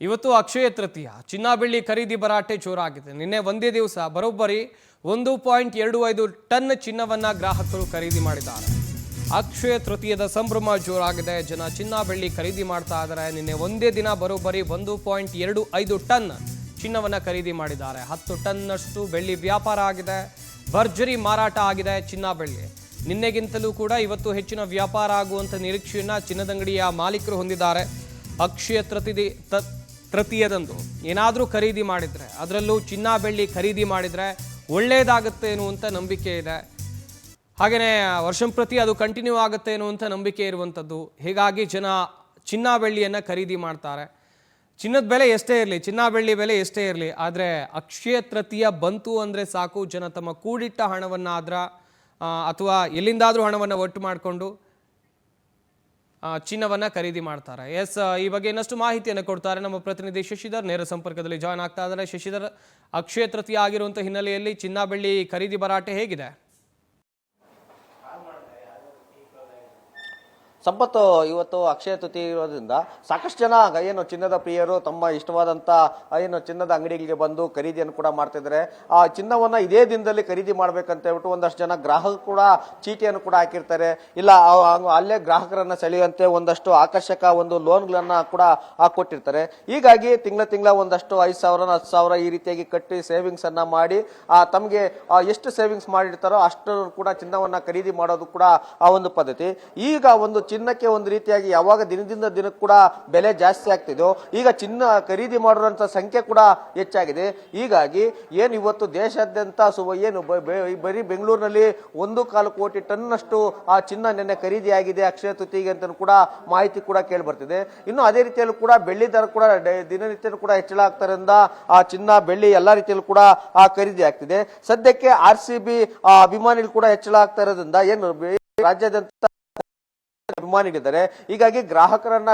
ಇವತ್ತು ಅಕ್ಷಯ ತೃತೀಯ ಚಿನ್ನ ಬೆಳ್ಳಿ ಖರೀದಿ ಭರಾಟೆ ಜೋರಾಗಿದೆ. ನಿನ್ನೆ ಒಂದೇ ದಿವಸ ಬರೋಬ್ಬರಿ 1.25 ಟನ್ ಚಿನ್ನವನ್ನ ಗ್ರಾಹಕರು ಖರೀದಿ ಮಾಡಿದ್ದಾರೆ. ಅಕ್ಷಯ ತೃತೀಯದ ಸಂಭ್ರಮ ಜೋರಾಗಿದೆ. ಜನ ಚಿನ್ನ ಬೆಳ್ಳಿ ಖರೀದಿ ಮಾಡ್ತಾ ಇದ್ದಾರೆ. ನಿನ್ನೆ ಒಂದೇ ದಿನ ಬರೋಬ್ಬರಿ 1.25 ಟನ್ ಚಿನ್ನವನ್ನ ಖರೀದಿ ಮಾಡಿದ್ದಾರೆ. 10 ಟನ್ನಷ್ಟು ಬೆಳ್ಳಿ ವ್ಯಾಪಾರ ಆಗಿದೆ. ಭರ್ಜರಿ ಮಾರಾಟ ಆಗಿದೆ ಚಿನ್ನ ಬೆಳ್ಳಿ. ನಿನ್ನೆಗಿಂತಲೂ ಕೂಡ ಇವತ್ತು ಹೆಚ್ಚಿನ ವ್ಯಾಪಾರ ಆಗುವಂತ ನಿರೀಕ್ಷೆಯನ್ನ ಚಿನ್ನದಂಗಡಿಯ ಮಾಲೀಕರು ಹೊಂದಿದ್ದಾರೆ. ಅಕ್ಷಯ ತೃತೀಯದಂದು ಏನಾದರೂ ಖರೀದಿ ಮಾಡಿದ್ರೆ, ಅದರಲ್ಲೂ ಚಿನ್ನ ಬೆಳ್ಳಿ ಖರೀದಿ ಮಾಡಿದ್ರೆ ಒಳ್ಳೆಯದಾಗುತ್ತೆ ಎನ್ನುವಂಥ ನಂಬಿಕೆ ಇದೆ. ಹಾಗೆಯೇ ವರ್ಷಂಪ್ರತಿ ಅದು ಕಂಟಿನ್ಯೂ ಆಗುತ್ತೆ ಎನ್ನುವಂಥ ನಂಬಿಕೆ ಇರುವಂಥದ್ದು. ಹೀಗಾಗಿ ಜನ ಚಿನ್ನ ಬೆಳ್ಳಿಯನ್ನು ಖರೀದಿ ಮಾಡ್ತಾರೆ. ಚಿನ್ನದ ಬೆಲೆ ಎಷ್ಟೇ ಇರಲಿ, ಚಿನ್ನ ಬೆಳ್ಳಿ ಬೆಲೆ ಎಷ್ಟೇ ಇರಲಿ, ಆದರೆ ಅಕ್ಷಯ ತೃತೀಯ ಬಂತು ಅಂದರೆ ಸಾಕು, ಜನ ತಮ್ಮ ಕೂಡಿಟ್ಟ ಹಣವನ್ನು ಅಥವಾ ಎಲ್ಲಿಂದಾದರೂ ಹಣವನ್ನು ಒಟ್ಟು ಮಾಡಿಕೊಂಡು ಚಿನ್ನವನ್ನ ಖರೀದಿ ಮಾಡ್ತಾರೆ. ಈ ಬಗ್ಗೆ ಇನ್ನಷ್ಟು ಮಾಹಿತಿಯನ್ನು ಕೊಡ್ತಾರೆ ನಮ್ಮ ಪ್ರತಿನಿಧಿ ಶಶಿಧರ್. ನೇರ ಸಂಪರ್ಕದಲ್ಲಿ ಜಾಯ್ನ್ ಆಗ್ತಾ ಇದ್ದಾರೆ. ಶಶಿಧರ್, ಅಕ್ಷಯ ತೃತೀಯ ಆಗಿರುವಂತಹ ಹಿನ್ನೆಲೆಯಲ್ಲಿ ಚಿನ್ನ ಬೆಳ್ಳಿ ಖರೀದಿ ಭರಾಟೆ ಹೇಗಿದೆ? ಸಂಪತ್ತು, ಇವತ್ತು ಅಕ್ಷಯ ತೃತೀಯ ಇರೋದ್ರಿಂದ ಸಾಕಷ್ಟು ಜನ ಏನು ಚಿನ್ನದ ಪ್ರಿಯರು ತಮ್ಮ ಇಷ್ಟವಾದಂಥ ಏನು ಚಿನ್ನದ ಅಂಗಡಿಗಳಿಗೆ ಬಂದು ಖರೀದಿಯನ್ನು ಕೂಡ ಮಾಡ್ತಿದ್ದಾರೆ. ಆ ಚಿನ್ನವನ್ನು ಇದೇ ದಿನದಲ್ಲಿ ಖರೀದಿ ಮಾಡ್ಬೇಕಂತ ಹೇಳ್ಬಿಟ್ಟು ಒಂದಷ್ಟು ಜನ ಗ್ರಾಹಕರು ಕೂಡ ಚೀಟಿಯನ್ನು ಕೂಡ ಹಾಕಿರ್ತಾರೆ. ಇಲ್ಲ ಅಲ್ಲೇ ಗ್ರಾಹಕರನ್ನ ಸೆಳೆಯುವಂತೆ ಒಂದಷ್ಟು ಆಕರ್ಷಕ ಒಂದು ಲೋನ್ಗಳನ್ನ ಕೂಡ ಕೊಟ್ಟಿರ್ತಾರೆ. ಹೀಗಾಗಿ ತಿಂಗಳ ಒಂದಷ್ಟು 5,000 10,000 ಈ ರೀತಿಯಾಗಿ ಕಟ್ಟಿ ಸೇವಿಂಗ್ಸ್ ಅನ್ನ ಮಾಡಿ ತಮಗೆ ಎಷ್ಟು ಸೇವಿಂಗ್ಸ್ ಮಾಡಿರ್ತಾರೋ ಅಷ್ಟು ಕೂಡ ಚಿನ್ನವನ್ನ ಖರೀದಿ ಮಾಡೋದು ಕೂಡ ಆ ಒಂದು ಪದ್ಧತಿ. ಈಗ ಒಂದು ಚಿನ್ನಕ್ಕೆ ಒಂದು ರೀತಿಯಾಗಿ ಯಾವಾಗ ದಿನದಿಂದ ದಿನಕ್ಕೆ ಕೂಡ ಬೆಲೆ ಜಾಸ್ತಿ ಆಗ್ತಿದೆಯೋ, ಈಗ ಚಿನ್ನ ಖರೀದಿ ಮಾಡುವಂತ ಸಂಖ್ಯೆ ಕೂಡ ಹೆಚ್ಚಾಗಿದೆ. ಹೀಗಾಗಿ ಏನು ಇವತ್ತು ದೇಶಾದ್ಯಂತ ಏನು ಬರೀ ಬೆಂಗಳೂರಿನಲ್ಲಿ 1.25 ಕೋಟಿ ಟನ್ನಷ್ಟು ಆ ಚಿನ್ನ ನಿನ್ನೆ ಖರೀದಿ ಆಗಿದೆ ಅಕ್ಷಯ ತೃತೀಯಗೆ ಅಂತ ಕೂಡ ಮಾಹಿತಿ ಕೂಡ ಕೇಳಿ ಬರ್ತಿದೆ. ಇನ್ನು ಅದೇ ರೀತಿಯಲ್ಲೂ ಕೂಡ ಬೆಳ್ಳಿ ದರ ಕೂಡ ದಿನನಿತ್ಯ ಕೂಡ ಹೆಚ್ಚಳ ಆಗ್ತಾರಿಂದ ಆ ಚಿನ್ನ ಬೆಳ್ಳಿ ಎಲ್ಲಾ ರೀತಿಯಲ್ಲೂ ಕೂಡ ಖರೀದಿ ಆಗ್ತಿದೆ. ಸದ್ಯಕ್ಕೆ RCB ಅಭಿಮಾನಿಗಳು ಕೂಡ ಹೆಚ್ಚಳ ಆಗ್ತಾ ಇರೋದ್ರಿಂದ ಏನು ರಾಜ್ಯಾದ್ಯಂತ ಅಭಿಮಾನಿಗಳಿದ್ದಾರೆ. ಹೀಗಾಗಿ ಗ್ರಾಹಕರನ್ನ